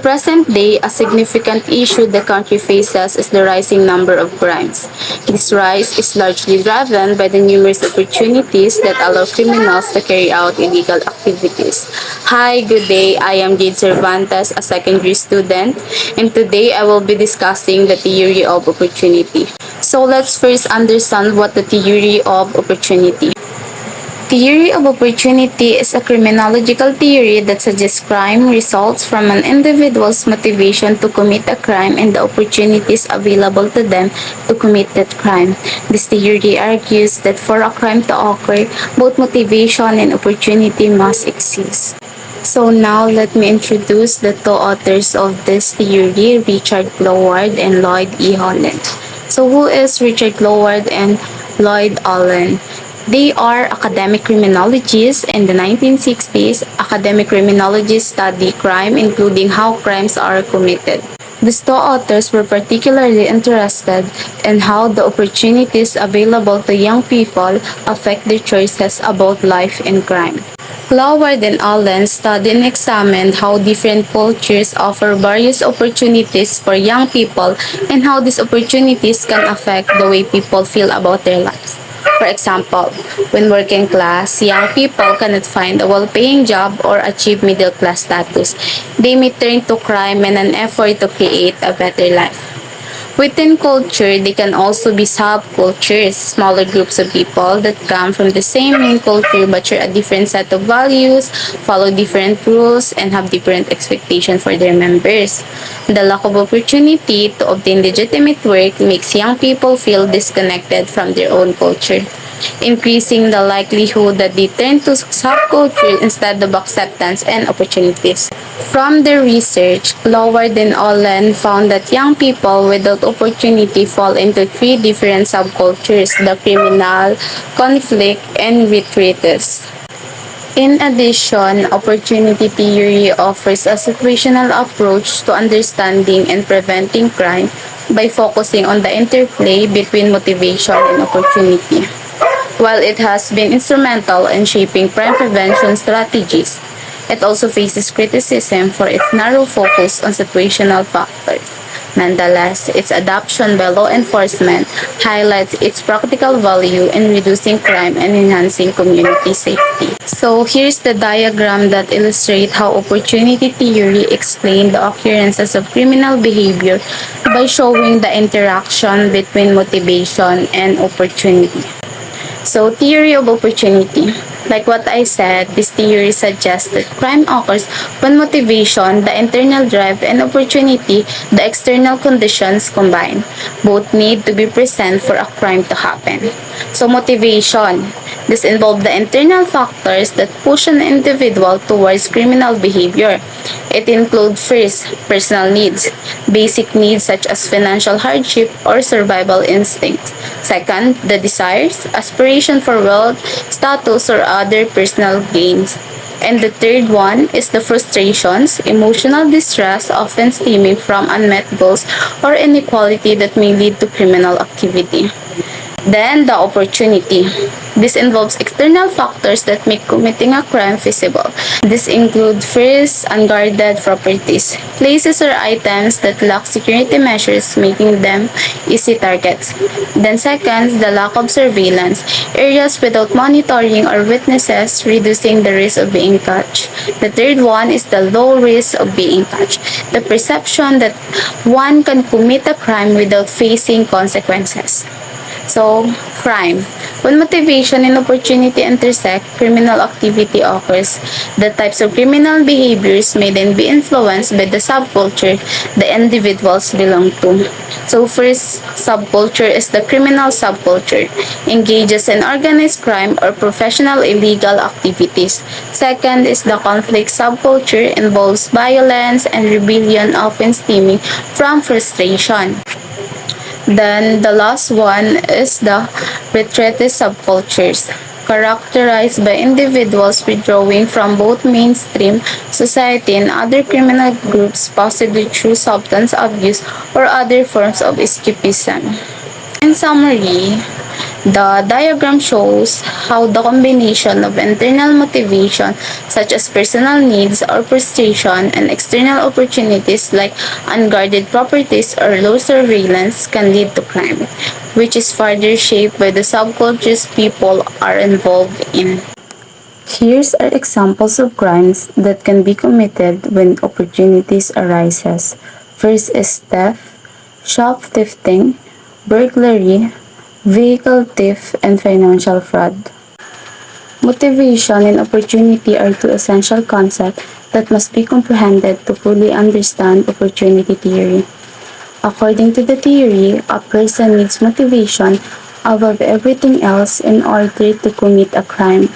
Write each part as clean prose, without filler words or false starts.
present day, a significant issue the country faces is the rising number of crimes. This rise is largely driven by the numerous opportunities that allow criminals to carry out illegal activities. Hi, good day. I am Jade Cervantes, a secondary student, and today I will be discussing the theory of opportunity. So let's first understand what the theory of opportunity. Theory of opportunity is a criminological theory that suggests crime results from an individual's motivation to commit a crime and the opportunities available to them to commit that crime. This theory argues that for a crime to occur, both motivation and opportunity must exist. So now let me introduce the two authors of this theory, Richard Gloward and Lloyd E. Holland. So who is Richard Gloward and Lloyd Holland? They are academic criminologists. In the 1960s, academic criminologists study crime, including how crimes are committed. These two authors were particularly interested in how the opportunities available to young people affect their choices about life and crime. Gloward and Allen studied and examined how different cultures offer various opportunities for young people and how these opportunities can affect the way people feel about their lives. For example, when working class, young people cannot find a well-paying job or achieve middle-class status. They may turn to crime in an effort to create a better life. Within culture, they can also be subcultures, smaller groups of people that come from the same main culture but share a different set of values, follow different rules, and have different expectations for their members. The lack of opportunity to obtain legitimate work makes young people feel disconnected from their own culture, increasing the likelihood that they turn to subculture instead of acceptance and opportunities. From their research, Gloward and Allen found that young people without opportunity fall into three different subcultures: the criminal, conflict, and retreatist. In addition, opportunity theory offers a situational approach to understanding and preventing crime by focusing on the interplay between motivation and opportunity. While it has been instrumental in shaping crime prevention strategies, it also faces criticism for its narrow focus on situational factors. Nonetheless, its adoption by law enforcement highlights its practical value in reducing crime and enhancing community safety. So here's the diagram that illustrates how opportunity theory explains the occurrences of criminal behavior by showing the interaction between motivation and opportunity. So, theory of opportunity. Like what I said, this theory suggests that crime occurs when motivation, the internal drive, and opportunity, the external conditions combine. Both need to be present for a crime to happen. So, motivation. This involves the internal factors that push an individual towards criminal behavior. It includes first, personal needs, basic needs such as financial hardship or survival instincts. Second, the desires, aspiration for wealth, status, or other personal gains. And the third one is the frustrations, emotional distress often stemming from unmet goals or inequality that may lead to criminal activity. Then, the opportunity. This involves external factors that make committing a crime feasible. This include first, unguarded properties, places or items that lack security measures, making them easy targets. Then second, the lack of surveillance, areas without monitoring or witnesses, reducing the risk of being catched. The third one is the low risk of being catched, the perception that one can commit a crime without facing consequences. So, crime. When motivation and opportunity intersect, criminal activity occurs. The types of criminal behaviors may then be influenced by the subculture the individuals belong to. So, first subculture is the criminal subculture, engages in organized crime or professional illegal activities. Second is the conflict subculture, involves violence and rebellion often stemming from frustration. Then the last one is the retreatist subcultures, characterized by individuals withdrawing from both mainstream society and other criminal groups, possibly through substance abuse or other forms of escapism. In summary, The diagram shows how the combination of internal motivation, such as personal needs or frustration, and external opportunities like unguarded properties or low surveillance can lead to crime, which is further shaped by the subcultures people are involved in. Here's are examples of crimes that can be committed when opportunities arises. First is theft, shoplifting, burglary, vehicle theft, and financial fraud. Motivation and opportunity are two essential concepts that must be comprehended to fully understand opportunity theory. According to the theory, a person needs motivation above everything else in order to commit a crime.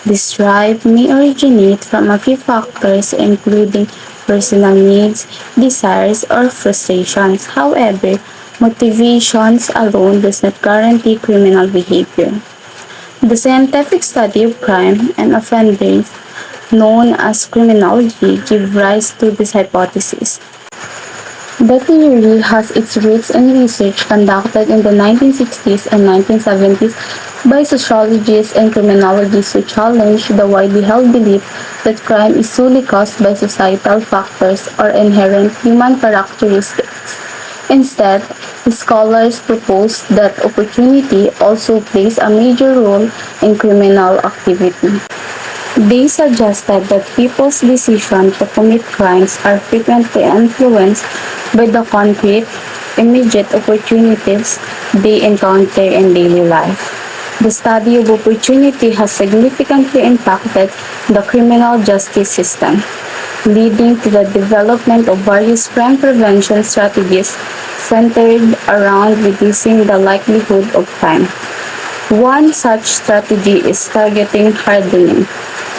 This drive may originate from a few factors including personal needs, desires, or frustrations. However, motivations alone does not guarantee criminal behavior. The scientific study of crime and offenders, known as criminology, give rise to this hypothesis. The theory has its roots in research conducted in the 1960s and 1970s by sociologists and criminologists who challenged the widely held belief that crime is solely caused by societal factors or inherent human characteristics. Instead, the scholars proposed that opportunity also plays a major role in criminal activity. They suggested that people's decisions to commit crimes are frequently influenced by the concrete, immediate opportunities they encounter in daily life. The study of opportunity has significantly impacted the criminal justice system, leading to the development of various crime prevention strategies centered around reducing the likelihood of crime. One such strategy is targeting hardening,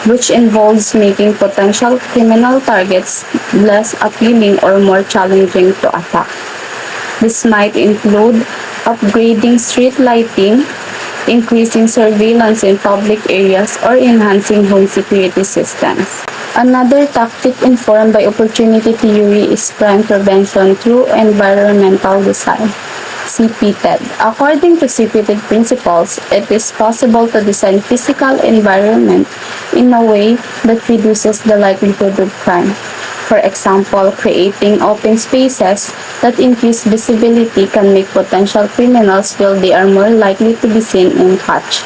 which involves making potential criminal targets less appealing or more challenging to attack. This might include upgrading street lighting, increasing surveillance in public areas, or enhancing home security systems. Another tactic informed by opportunity theory is crime prevention through environmental design. CPTED. According to CPTED principles, it is possible to design physical environment in a way that reduces the likelihood of crime. For example, creating open spaces that increase visibility can make potential criminals feel they are more likely to be seen and catch.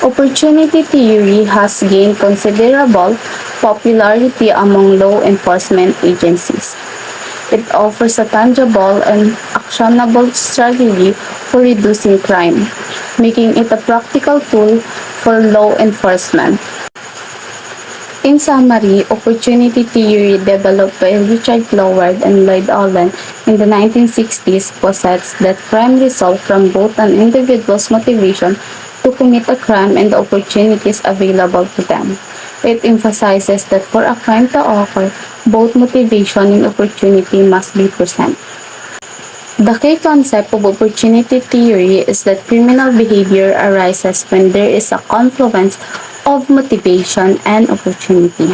Opportunity theory has gained considerable popularity among law enforcement agencies. It offers a tangible and actionable strategy for reducing crime, making it a practical tool for law enforcement. In summary, opportunity theory developed by Richard Florida and Lloyd Allen in the 1960s posits that crime results from both an individual's motivation to commit a crime and the opportunities available to them. It emphasizes that for a crime to occur, both motivation and opportunity must be present. The key concept of opportunity theory is that criminal behavior arises when there is a confluence of motivation and opportunity.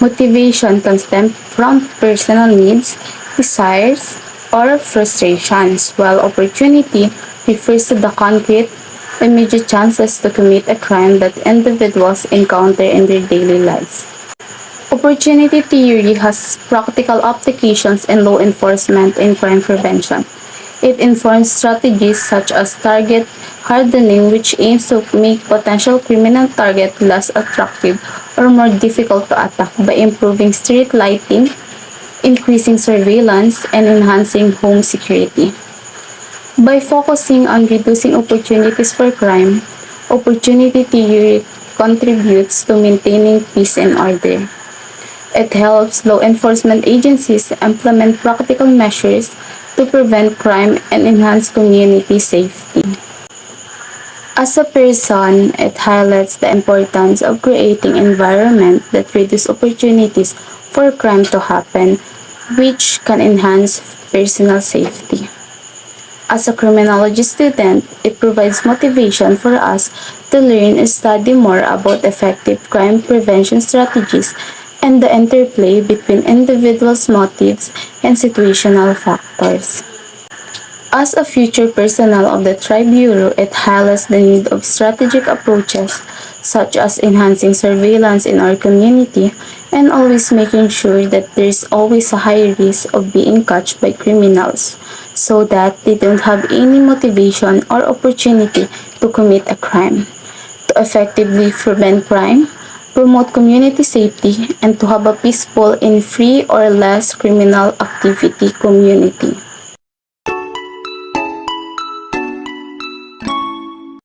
Motivation can stem from personal needs, desires, or frustrations, while opportunity refers to the concrete, immediate chances to commit a crime that individuals encounter in their daily lives. Opportunity theory has practical applications in law enforcement and crime prevention. It informs strategies such as target hardening, which aims to make potential criminal targets less attractive or more difficult to attack by improving street lighting, increasing surveillance, and enhancing home security. By focusing on reducing opportunities for crime, opportunity theory contributes to maintaining peace and order. It helps law enforcement agencies implement practical measures to prevent crime and enhance community safety. As a person, it highlights the importance of creating environments that reduce opportunities for crime to happen, which can enhance personal safety. As a criminology student, it provides motivation for us to learn and study more about effective crime prevention strategies and the interplay between individuals' motives and situational factors. As a future personnel of the Tri-Bureau, it highlights the need of strategic approaches such as enhancing surveillance in our community and always making sure that there is always a high risk of being caught by criminals so that they don't have any motivation or opportunity to commit a crime. To effectively prevent crime, promote community safety, and to have a peaceful and free or less criminal activity community.